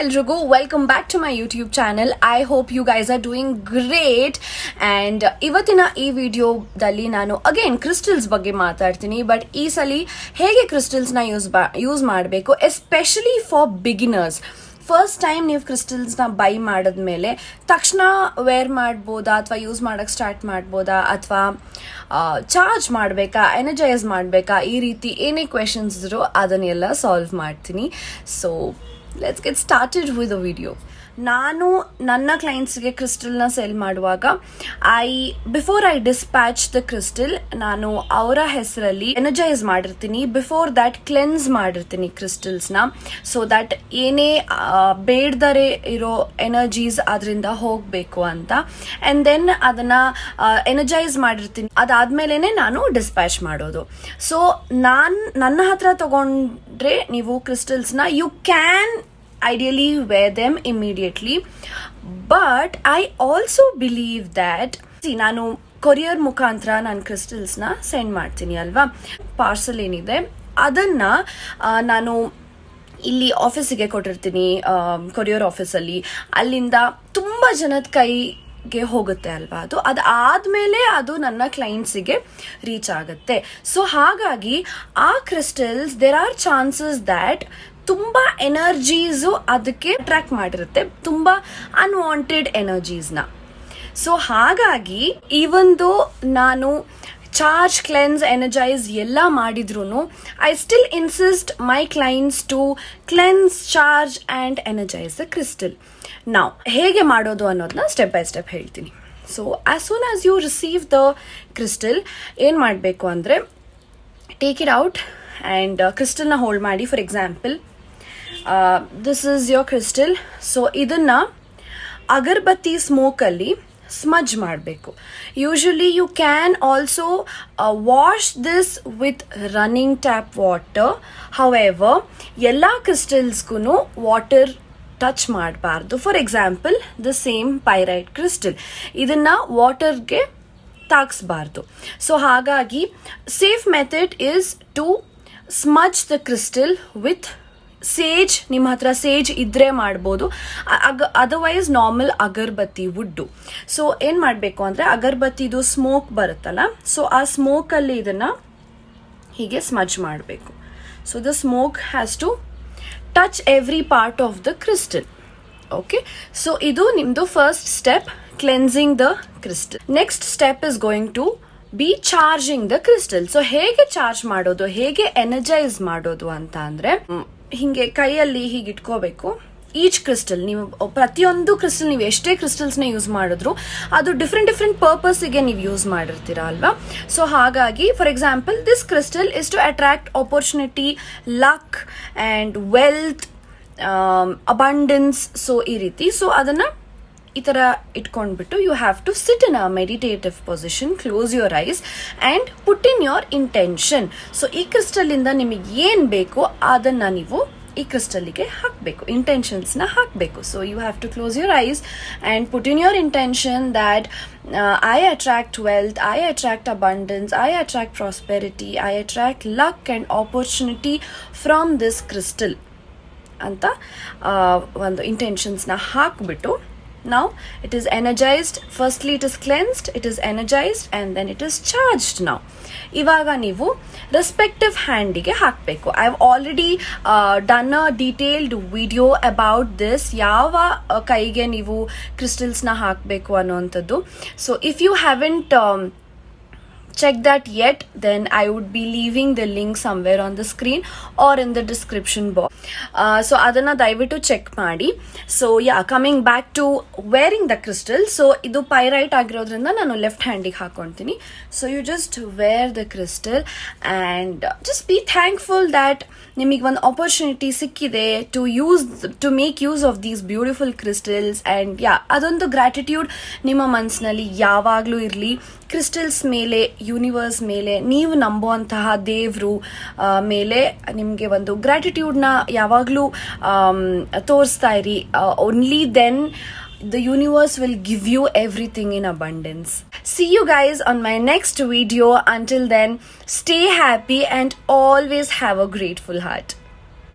ಎಲ್ರಿಗೂ welcome back to my YouTube channel. I hope you guys are doing great. And ಇವತ್ತಿನ ಈ ವಿಡಿಯೋದಲ್ಲಿ ನಾನು ಅಗೇನ್ ಕ್ರಿಸ್ಟಲ್ಸ್ ಬಗ್ಗೆ ಮಾತಾಡ್ತೀನಿ. ಬಟ್ ಈ ಸಲ ಹೇಗೆ ಕ್ರಿಸ್ಟಲ್ಸ್ನ ಯೂಸ್ ಮಾಡಬೇಕು, especially for beginners. First time ನೀವು ಕ್ರಿಸ್ಟಲ್ಸ್ನ ಬೈ ಮಾಡಿದ್ಮೇಲೆ ತಕ್ಷಣ ವೇರ್ ಮಾಡ್ಬೋದಾ ಅಥವಾ ಯೂಸ್ ಮಾಡೋಕ್ಕೆ ಸ್ಟಾರ್ಟ್ ಮಾಡ್ಬೋದಾ ಅಥವಾ ಚಾರ್ಜ್ ಮಾಡಬೇಕಾ, ಎನರ್ಜೈಸ್ ಮಾಡಬೇಕಾ, ಈ ರೀತಿ ಏನೇ ಕ್ವೆಶನ್ಸ್ ಇದ್ರು ಅದನ್ನೆಲ್ಲ ಸಾಲ್ವ್ ಮಾಡ್ತೀನಿ. So let's get started with the video. ನಾನು ನನ್ನ ಕ್ಲೈಂಟ್ಸ್ಗೆ ಕ್ರಿಸ್ಟಲ್ನ ಸೆಲ್ ಮಾಡುವಾಗ before I dispatch the crystal, ನಾನು ಅವರ ಹೆಸರಲ್ಲಿ ಎನರ್ಜೈಸ್ ಮಾಡಿರ್ತೀನಿ. ಬಿಫೋರ್ ದ್ಯಾಟ್ ಕ್ಲೆನ್ಸ್ ಮಾಡಿರ್ತೀನಿ ಕ್ರಿಸ್ಟಲ್ಸ್ನ, ಸೊ ದ್ಯಾಟ್ ಏನೇ ಬೇಡದರೆ ಇರೋ ಎನರ್ಜೀಸ್ ಅದರಿಂದ ಹೋಗಬೇಕು ಅಂತ. ಆ್ಯಂಡ್ ದೆನ್ ಅದನ್ನು ಎನರ್ಜೈಸ್ ಮಾಡಿರ್ತೀನಿ. ಅದಾದ್ಮೇಲೆ ನಾನು ಡಿಸ್ಪ್ಯಾಚ್ ಮಾಡೋದು. ಸೊ ನನ್ನ ಹತ್ರ ತಗೊಂಡ್ರೆ ನೀವು ಕ್ರಿಸ್ಟಲ್ಸ್ನ you can ideally wear them immediately, but I also believe that ನಾನು ಕೊರಿಯರ್ ಮುಖಾಂತರ ನಾನು ಕ್ರಿಸ್ಟಲ್ಸ್ನ ಸೆಂಡ್ ಮಾಡ್ತೀನಿ ಅಲ್ವಾ. ಪಾರ್ಸಲ್ ಏನಿದೆ ಅದನ್ನು ನಾನು ಇಲ್ಲಿ ಆಫೀಸಿಗೆ ಕೊಟ್ಟಿರ್ತೀನಿ, ಕೊರಿಯರ್ ಆಫೀಸಲ್ಲಿ. ಅಲ್ಲಿಂದ ತುಂಬ ಜನದ ಕೈಗೆ ಹೋಗುತ್ತೆ ಅಲ್ವಾ. ಅದಾದಮೇಲೆ ಅದು ನನ್ನ ಕ್ಲೈಂಟ್ಸಿಗೆ ರೀಚ್ ಆಗುತ್ತೆ. ಸೊ ಹಾಗಾಗಿ ಆ crystals there are chances that ತುಂಬ ಎನರ್ಜೀಸು ಅದಕ್ಕೆ ಅಟ್ರಾಕ್ಟ್ ಮಾಡಿರುತ್ತೆ, ತುಂಬ ಅನ್ವಾಂಟೆಡ್ ಎನರ್ಜೀಸ್ನ. ಸೊ ಹಾಗಾಗಿ ಈವನ್ ದೋ ನಾನು ಚಾರ್ಜ್, ಕ್ಲೆನ್ಸ್, ಎನರ್ಜೈಸ್ ಎಲ್ಲ ಮಾಡಿದ್ರು I still insist my clients to cleanse, charge and energise the crystal. ನಾವು ಹೇಗೆ ಮಾಡೋದು ಅನ್ನೋದನ್ನ ಸ್ಟೆಪ್ ಬೈ ಸ್ಟೆಪ್ ಹೇಳ್ತೀನಿ. So as soon as you receive the crystal ಏನು ಮಾಡಬೇಕು ಅಂದರೆ, ಟೇಕ್ ಇಟ್ ಔಟ್ ಆ್ಯಂಡ್ ಕ್ರಿಸ್ಟಲ್ನ ಹೋಲ್ಡ್ ಮಾಡಿ. For example, this is your crystal. So ಇದನ್ನು ಅಗರ್ಬತ್ತಿ ಸ್ಮೋಕಲ್ಲಿ ಸ್ಮಜ್ ಮಾಡಬೇಕು. Usually you can also wash this with running tap water. However ಎಲ್ಲ ಕ್ರಿಸ್ಟಲ್ಸ್ಗೂ ವಾಟರ್ ಟಚ್ ಮಾಡಬಾರ್ದು. For example, the same pyrite crystal, ಇದನ್ನು ವಾಟರ್ಗೆ ತಾಗಿಸ್ಬಾರ್ದು. ಸೊ ಹಾಗಾಗಿ safe method is to smudge the crystal with sage. ನಿಮ್ಮ ಹತ್ರ ಸೇಜ್ ಇದ್ರೆ ಮಾಡ್ಬೋದು, otherwise normal agarbatti wood. So ಏನು ಮಾಡಬೇಕು ಅಂದರೆ, ಅಗರ್ಬತ್ತಿದು ಸ್ಮೋಕ್ ಬರುತ್ತಲ್ಲ, ಸೊ ಆ ಸ್ಮೋಕಲ್ಲಿ ಇದನ್ನು ಹೀಗೆ ಸ್ಮಜ್ ಮಾಡಬೇಕು. So the smoke has to touch every part of the crystal. Okay, so ಇದು ನಿಮ್ಮದು first step, cleansing the crystal. Next step is going to be charging the crystal. So ಹೇಗೆ charge ಮಾಡೋದು, ಹೇಗೆ energise ಮಾಡೋದು ಅಂತ ಅಂದರೆ, ಹಿಂಗೆ ಕೈಯಲ್ಲಿ ಹೀಗೆ ಇಟ್ಕೋಬೇಕು. ಈಚ್ ಕ್ರಿಸ್ಟಲ್, ನೀವು ಪ್ರತಿಯೊಂದು ಕ್ರಿಸ್ಟಲ್, ನೀವು ಎಷ್ಟೇ ಕ್ರಿಸ್ಟಲ್ಸ್ನ ಯೂಸ್ ಮಾಡಿದ್ರು ಅದು ಡಿಫ್ರೆಂಟ್ ಪರ್ಪಸ್ಸಿಗೆ ನೀವು ಯೂಸ್ ಮಾಡಿರ್ತೀರ ಅಲ್ವಾ. ಸೊ ಹಾಗಾಗಿ for example, this crystal is to attract opportunity, luck and wealth, abundance. So ಈ ರೀತಿ. ಸೊ ಅದನ್ನು ಈ ಥರ ಇಟ್ಕೊಂಡ್ಬಿಟ್ಟು you have to sit in a meditative position, close your eyes and put in your intention. So ಈ ಕ್ರಿಸ್ಟಲಿಂದ ನಿಮಗೆ ಏನು ಬೇಕೋ ಅದನ್ನು ನೀವು ಈ ಕ್ರಿಸ್ಟಲ್ಲಿಗೆ ಹಾಕಬೇಕು, ಇಂಟೆನ್ಷನ್ಸ್ನ ಹಾಕಬೇಕು. So you have to close your eyes and put in your intention that I attract wealth, I attract abundance, I attract prosperity, I attract luck and opportunity from this crystal ಅಂತ ಒಂದು ಇಂಟೆನ್ಷನ್ಸ್ನ ಹಾಕಿಬಿಟ್ಟು, now it is energized. Firstly it is cleansed, it is energized and then it is charged. Now ಇವಾಗ ನೀವು respective ಹ್ಯಾಂಡಿಗೆ ಹಾಕಬೇಕು. I have already done a detailed video about this, ಯಾವ ಕೈಗೆ ನೀವು ಕ್ರಿಸ್ಟಲ್ಸ್ನ ಹಾಕಬೇಕು ಅನ್ನೋವಂಥದ್ದು. So if you haven't check that yet, then I would be leaving the link somewhere on the screen or in the description box. So adana dayavitu check ಮಾಡಿ. So yeah, coming back to wearing the crystal. So ಇದು pyrite ಆಗಿರೋದ್ರಿಂದ ನಾನು left ಹ್ಯಾಂಡಿಗೆ ಹಾಕೊಂತೀನಿ. So you just wear the crystal and just be thankful that ನಿಮಗೆ ಒಂದು opportunity ಸಿಕ್ಕಿದೆ to make use of these beautiful crystals. And yeah, ಅದೊಂದು gratitude ನಿಮ್ಮ ಮನಸ್ಸಿನಲ್ಲಿ ಯಾವಾಗಲೂ ಇರಲಿ. ಕ್ರಿಸ್ಟಲ್ಸ್ ಮೇಲೆ, ಯೂನಿವರ್ಸ್ ಮೇಲೆ, ನೀವು ನಂಬುವಂತಹ ದೇವರು ಮೇಲೆ ನಿಮಗೆ ಒಂದು ಗ್ರ್ಯಾಟಿಟ್ಯೂಡ್ನ ಯಾವಾಗಲೂ ತೋರಿಸ್ತಾ ಇರಿ. Only then the universe will give you everything in abundance. See you guys on my next video. Until then, stay happy and always have a grateful heart.